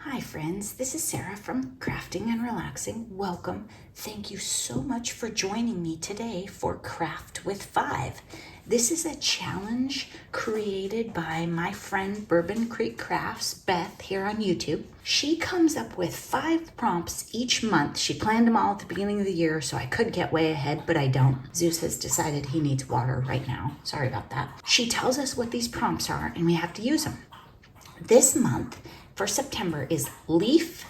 Hi friends, this is Sarah from Crafting and Relaxing. Welcome. Thank you so much for joining me today for Craft with 5. This is a challenge created by my friend Bourbon Creek Crafts, Beth, here on YouTube. She comes up with 5 prompts each month. She planned them all at the beginning of the year, so I could get way ahead, but I don't. Zeus has decided he needs water right now. Sorry about that. She tells us what these prompts are, and we have to use them. This month for September is leaf,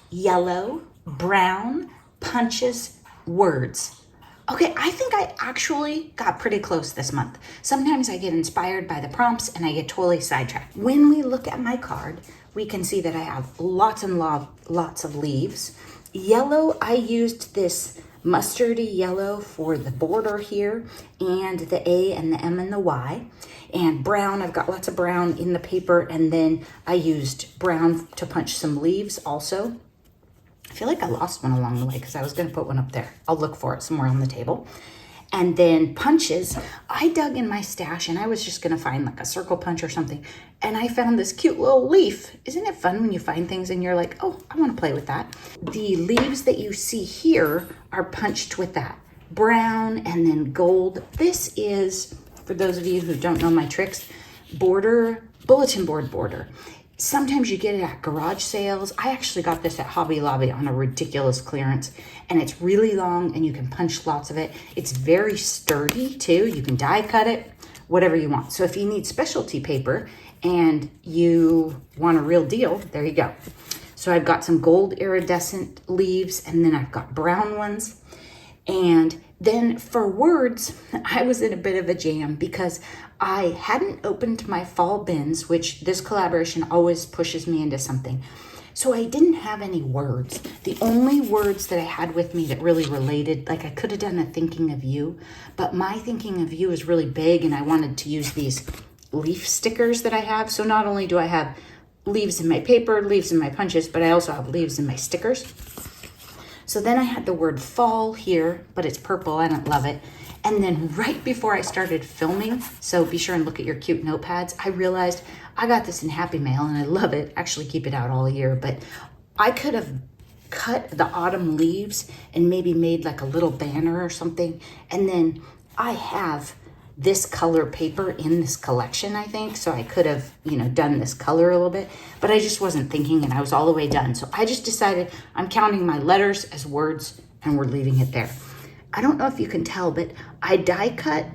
yellow, brown, punches, words. Okay, I think I actually got pretty close this month. Sometimes I get inspired by the prompts and I get totally sidetracked. When we look at my card, we can see that I have lots and lots of leaves. Yellow, I used this mustardy yellow for the border here and the A and the M and the Y. And brown, I've got lots of brown in the paper, and then I used brown to punch some leaves also. I feel like I lost one along the way because I was going to put one up there. I'll look for it somewhere on the table. And then punches, I dug in my stash and I was just going to find like a circle punch or something. And I found this cute little leaf. Isn't it fun when you find things and you're like, oh, I want to play with that. The leaves that you see here are punched with that brown and then gold. This is, for those of you who don't know my tricks, bulletin board border. Sometimes you get it at garage sales. I actually got this at Hobby Lobby on a ridiculous clearance, and it's really long and you can punch lots of it. It's very sturdy too. You can die cut it, whatever you want. So if you need specialty paper and you want a real deal, there you go. So I've got some gold iridescent leaves, and then I've got brown ones. And then for words, I was in a bit of a jam because I hadn't opened my fall bins, which this collaboration always pushes me into something. So I didn't have any words. The only words that I had with me that really related, like I could have done a thinking of you, but my thinking of you is really big and I wanted to use these leaf stickers that I have. So not only do I have leaves in my paper, leaves in my punches, but I also have leaves in my stickers. So then I had the word fall here, but it's purple, I don't love it. And then right before I started filming, so be sure and look at your cute notepads, I realized I got this in Happy Mail and I love it. Actually keep it out all year, but I could have cut the autumn leaves and maybe made like a little banner or something. And then I have this color paper in this collection, I think. So I could have, done this color a little bit, but I just wasn't thinking and I was all the way done. So I just decided I'm counting my letters as words and we're leaving it there. I don't know if you can tell, but I die cut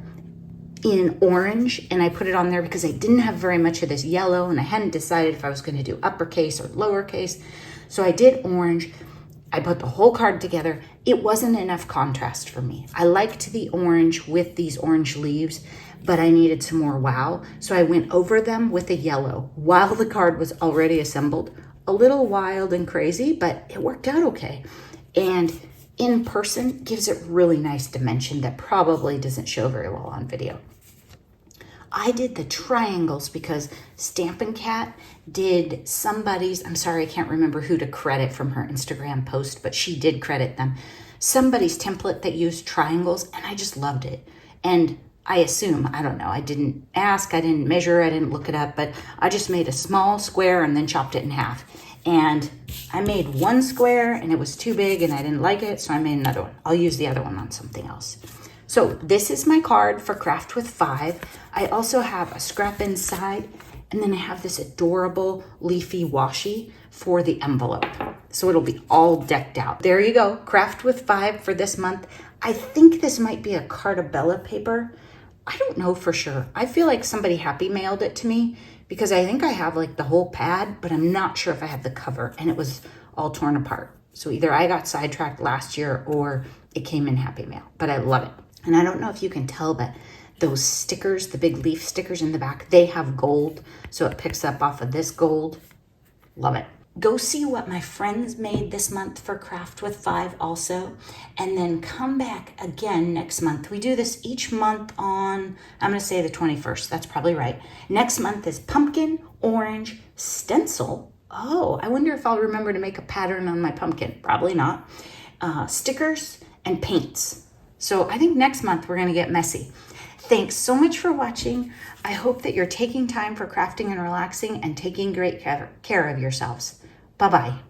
in orange and I put it on there because I didn't have very much of this yellow and I hadn't decided if I was going to do uppercase or lowercase. So I did orange. I put the whole card together. It wasn't enough contrast for me. I liked the orange with these orange leaves, but I needed some more wow. So I went over them with a yellow while the card was already assembled. A little wild and crazy, but it worked out okay. And in person gives it really nice dimension that probably doesn't show very well on video. I did the triangles because Stampin' Cat did somebody's, I'm sorry, I can't remember who to credit from her Instagram post, but she did credit them. Somebody's template that used triangles, and I just loved it. And I assume, I don't know, I didn't ask, I didn't measure, I didn't look it up, but I just made a small square and then chopped it in half. And I made one square and it was too big and I didn't like it, so I made another one. I'll use the other one on something else. So this is my card for Craft with 5. I also have a scrap inside, and then I have this adorable leafy washi for the envelope. So it'll be all decked out. There you go, Craft with 5 for this month. I think this might be a Cartabella paper. I don't know for sure. I feel like somebody Happy Mailed it to me because I think I have like the whole pad, but I'm not sure if I have the cover, and it was all torn apart. So either I got sidetracked last year or it came in Happy Mail, but I love it. And I don't know if you can tell, but those stickers, the big leaf stickers in the back, they have gold. So it picks up off of this gold. Love it. Go see what my friends made this month for Craft with 5 also. And then come back again next month. We do this each month on, I'm going to say the 21st. That's probably right. Next month is pumpkin, orange, stencil. Oh, I wonder if I'll remember to make a pattern on my pumpkin. Probably not. Stickers and paints. So I think next month we're going to get messy. Thanks so much for watching. I hope that you're taking time for crafting and relaxing and taking great care of yourselves. Bye-bye.